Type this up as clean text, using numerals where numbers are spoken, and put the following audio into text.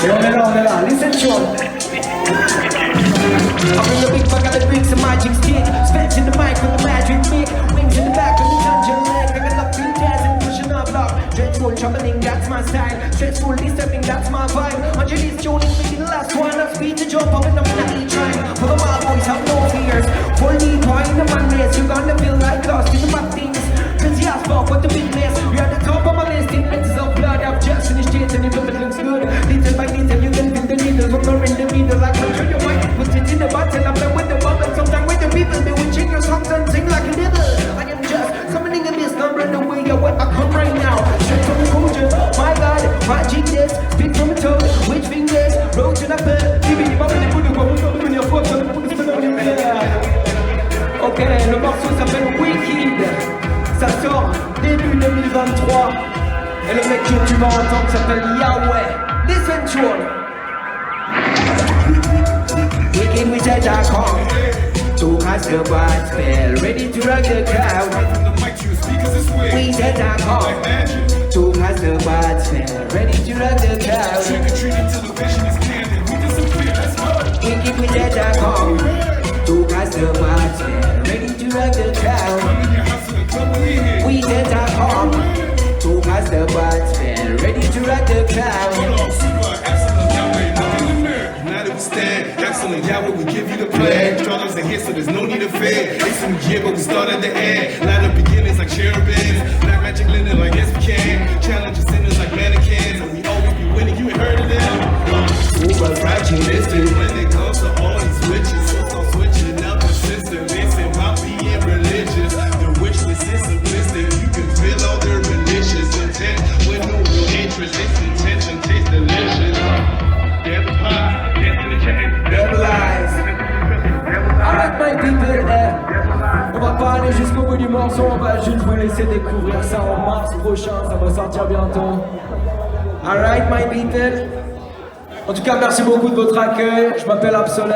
Et on est là, listen to him. I bring the big bag of the bricks, a magic stick. Spence in the mic with the magic mic. Wings in the back with the dungeon leg. I got luck to jazz and pushing up block. Dreadful troubling, that's my style. Stressful disturbing, that's my vibe. Under this tune is making the last one. I speed to jump up in the middle trying. For the wild boys have no fears. Full deep in the madness. You're gonna feel like lost in the mad things. Busy as fuck, what the big mess. You're at the top of my list in minutes of blood. I've just finished it and it looks good. Little by little you can feel the needle. When we're in the middle like I'm sure you might put it in the button. I'm done with the bubble. Sometimes with the people bewitching your songs and sing like a devil. I am just summoning a mist. I'm running away. Where I come right now. Straight from the culture. My God, magic this. Speak from a toe. Which fingers? Road to the bed. Give me my minute. Ok, le morceau s'appelle Wicked. Ça sort début 2023. Et le mec que tu vas entendre s'appelle Yahweh. Listen to him. Wicked wizard.com. To cast the bad spell, ready to rock the crowd. Wizard.com. To cast the bad spell, ready to rock the crowd. Wicked wizard.com. To cast the bad spell, ready to rock the crowd. Wizard.com. To cast the bad spell, ready to rock the crowd. Absolem, Yahweh will give you the plan. Struggles and hits, so there's no need of fear. It's in the year, but we start at the end. Light up beginnings like cherubim. Black magic linen like yes we can. Challenges sinners like mannequins. And we always be winning, you ain't heard of them. Who writing this is when it comes to all these witches. So start switching up the system. It's about being religious. The witchless is simplistic. You can feel all their malicious intent with no real interest. This intention tastes delicious. Devil pie. Avec my people, on va pas aller jusqu'au bout du morceau, on va juste vous laisser découvrir ça en mars prochain, ça va sortir bientôt. Alright my people. En tout cas merci beaucoup de votre accueil, je m'appelle Absolem.